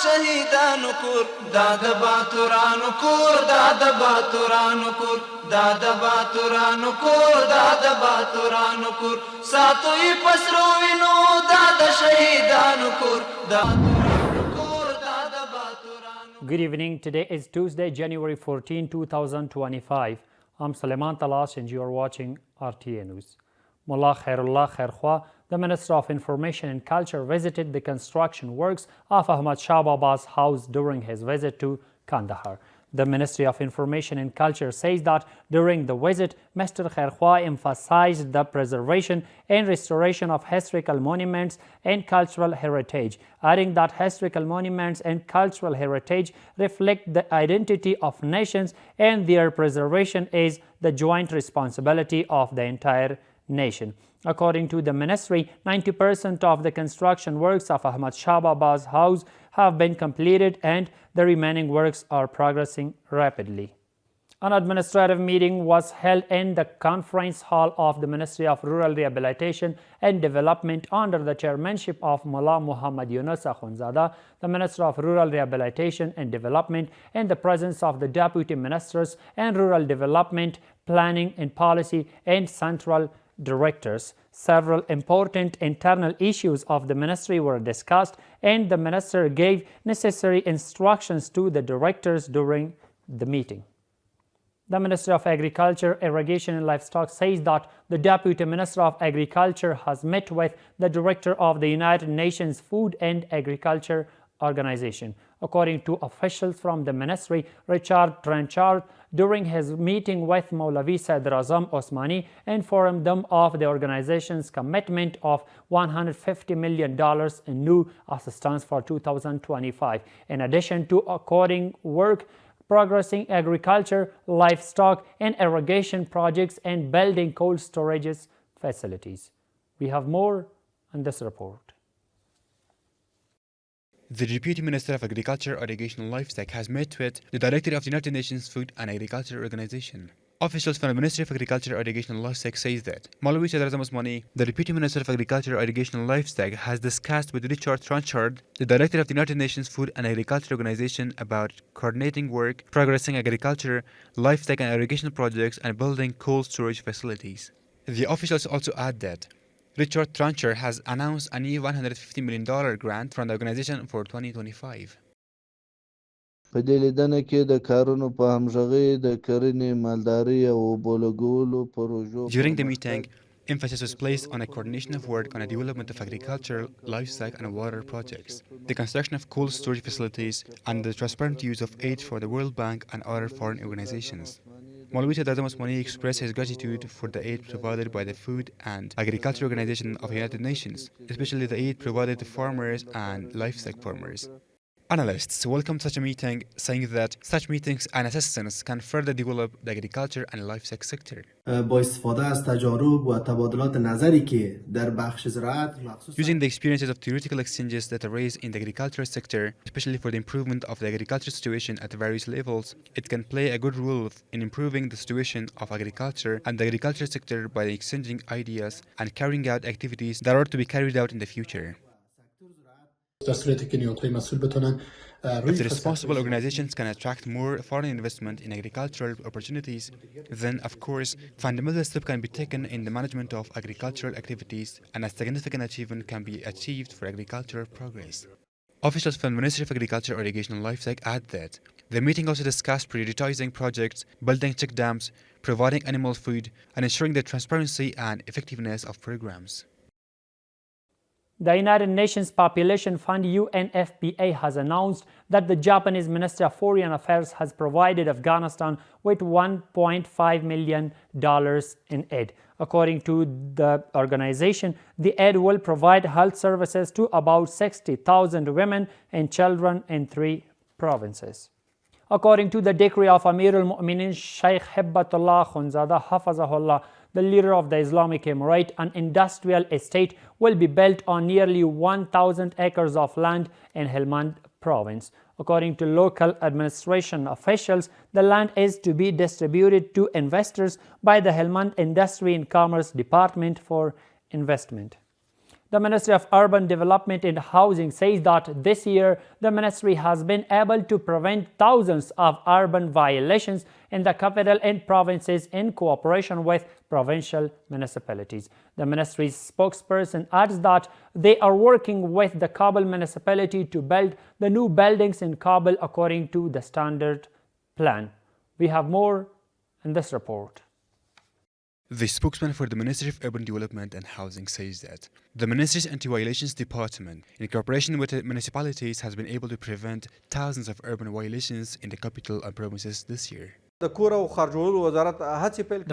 شهیدانو کور دا د باتورانو کور دا د باتورانو کور دا د باتورانو کور دا د باتورانو کور ساتوي پسرو وینو دا د شهیدانو کور دا Good evening. Today is Tuesday, January 14, 2025. I'm Suleiman Talash and you are watching RTA News. Mullah Khairullah Khairkhwa, the Minister of Information and Culture, visited the construction works of Ahmad Shah Baba's house during his visit to Kandahar. The Ministry of Information and Culture says that during the visit, Mr. Khairkhwa emphasized the preservation and restoration of historical monuments and cultural heritage, adding that historical monuments and cultural heritage reflect the identity of nations and their preservation is the joint responsibility of the entire nation. According to the ministry, 90% of the construction works of Ahmad Shah Baba's house have been completed and the remaining works are progressing rapidly. An administrative meeting was held in the conference hall of the Ministry of Rural Rehabilitation and Development under the chairmanship of Mullah Muhammad Yunus Akhundzada, the Minister of Rural Rehabilitation and Development, in the presence of the Deputy Ministers and Rural Development, Planning and Policy and Central Directors. Several important internal issues of the ministry were discussed and the minister gave necessary instructions to the directors during the meeting. The Ministry of Agriculture, Irrigation and Livestock says that the Deputy Minister of Agriculture has met with the Director of the United Nations Food and Agriculture Organization. According to officials from the ministry, Richard Trenchard, during his meeting with Maulavi Sadr Azam Osmani, informed them of the organization's commitment of $150 million in new assistance for 2025, in addition to according work progressing agriculture, livestock, and irrigation projects and building cold storage facilities. We have more in this report. The Deputy Minister of Agriculture, Irrigation and Livestock has met with the Director of the United Nations Food and Agriculture Organization. Officials from the Ministry of Agriculture, Irrigation and Livestock says that Maulavi Sadr Azam Osmani, the Deputy Minister of Agriculture, Irrigation and Livestock, has discussed with Richard Trenchard, the Director of the United Nations Food and Agriculture Organization, about coordinating work, progressing agriculture, livestock and irrigation projects, and building cold storage facilities. The officials also add that Richard Trenchard has announced a new $150 million grant from the organization for 2025. During the meeting, emphasis was placed on a coordination of work on the development of agricultural, livestock and water projects, the construction of cold storage facilities, and the transparent use of aid for the World Bank and other foreign organizations. Maulavi Sadr Azam Osmani expressed his gratitude for the aid provided by the Food and Agriculture Organization of the United Nations, especially the aid provided to farmers and livestock farmers. Analysts welcomed such a meeting, saying that such meetings and assistance can further develop the agriculture and livestock sector. Using the experiences of theoretical exchanges that arise in the agricultural sector, especially for the improvement of the agricultural situation at various levels, it can play a good role in improving the situation of agriculture and the agricultural sector by exchanging ideas and carrying out activities that are to be carried out in the future. If the responsible organizations can attract more foreign investment in agricultural opportunities, then of course, fundamental steps can be taken in the management of agricultural activities and a significant achievement can be achieved for agricultural progress. Officials from the Ministry of Agriculture, Irrigation and Livestock add that the meeting also discussed prioritizing projects, building check dams, providing animal food, and ensuring the transparency and effectiveness of programs. The United Nations Population Fund UNFPA has announced that the Japanese Ministry of Foreign Affairs has provided Afghanistan with $1.5 million in aid. According to the organization, the aid will provide health services to about 60,000 women and children in 3 provinces. According to the decree of Amir al-Mu'minin Sheikh Hibbatullah Akhundzada Hafazahullah, the leader of the Islamic Emirate, an industrial estate will be built on nearly 1,000 acres of land in Helmand province. According to local administration officials, the land is to be distributed to investors by the Helmand Industry and Commerce Department for investment. The Ministry of Urban Development and Housing says that this year the ministry has been able to prevent thousands of urban violations in the capital and provinces in cooperation with provincial municipalities. The ministry's spokesperson adds that they are working with the Kabul municipality to build the new buildings in Kabul according to the standard plan. We have more in this report. The spokesman for the Ministry of Urban Development and Housing says that the Ministry's Anti-Violations Department, in cooperation with the municipalities, has been able to prevent thousands of urban violations in the capital and provinces this year. The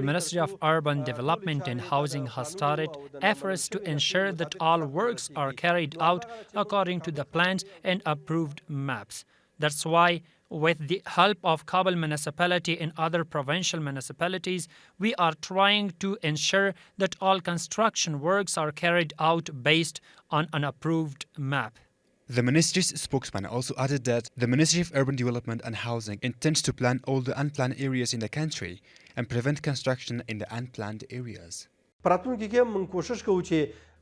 Ministry of Urban Development and Housing has started efforts to ensure that all works are carried out according to the plans and approved maps. That's why, with the help of Kabul municipality and other provincial municipalities, we are trying to ensure that all construction works are carried out based on an approved map. The ministry's spokesman also added that the Ministry of Urban Development and Housing intends to plan all the unplanned areas in the country and prevent construction in the unplanned areas.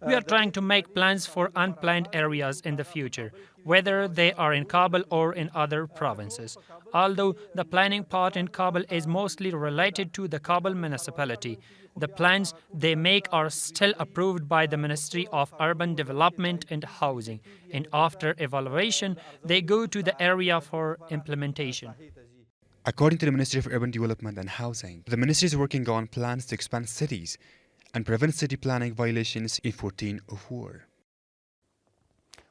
We are trying to make plans for unplanned areas in the future, whether they are in Kabul or in other provinces. Although the planning part in Kabul is mostly related to the Kabul municipality, the plans they make are still approved by the Ministry of Urban Development and Housing, and after evaluation, they go to the area for implementation. According to the Ministry of Urban Development and Housing, the ministry is working on plans to expand cities and prevent city planning violations in 1404.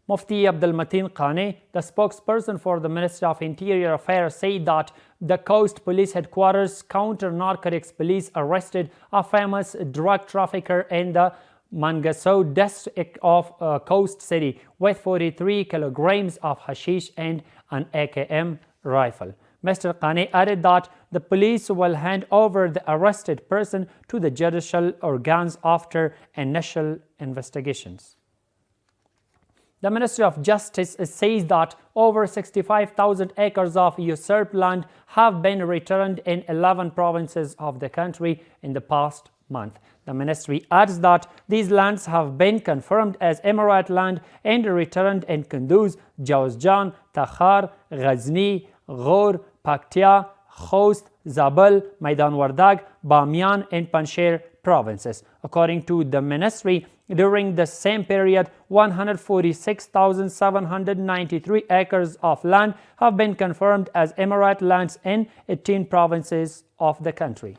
Mufti Abdul Mateen Khane, the spokesperson for the Ministry of Interior Affairs, said that the Coast Police Headquarters Counter-Narcotics Police arrested a famous drug trafficker in the Mangaso district of Coast City with 43 kilograms of hashish and an AKM rifle. Mr. Khane added that the police will hand over the arrested person to the judicial organs after initial investigations. The Ministry of Justice says that over 65,000 acres of usurped land have been returned in 11 provinces of the country in the past month. The ministry adds that these lands have been confirmed as Emirate land and returned in Kunduz, Jawzjan, Takhar, Ghazni, Ghor, Paktia, Khost, Zabul, Maidan Wardag, Bamiyan and Panjshir provinces. According to the ministry, during the same period, 146,793 acres of land have been confirmed as Emirate lands in 18 provinces of the country.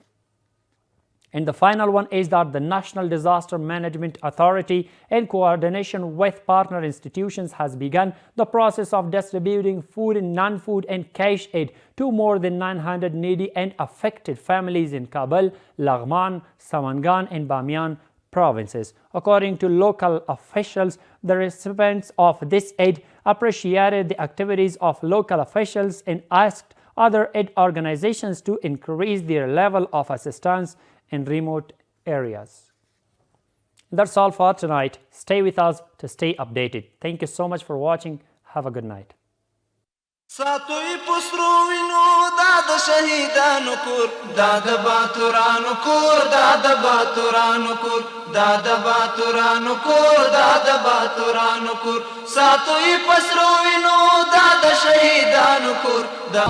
And the final one is that the National Disaster Management Authority, in coordination with partner institutions, has begun the process of distributing food and non-food and cash aid to more than 900 needy and affected families in Kabul, Laghman, Samangan and Bamiyan provinces. According to local officials, the recipients of this aid appreciated the activities of local officials and asked other aid organizations to increase their level of assistance in remote areas. That's all for tonight. Stay with us to stay updated. Thank you so much for watching. Have a good night. ساتوی پسرو وینو دا د شهیدانو کور دا د باتورانو کور دا د باتورانو کور دا د باتورانو کور دا د باتورانو کور ساتوی پسرو وینو دا د شهیدانو کور دا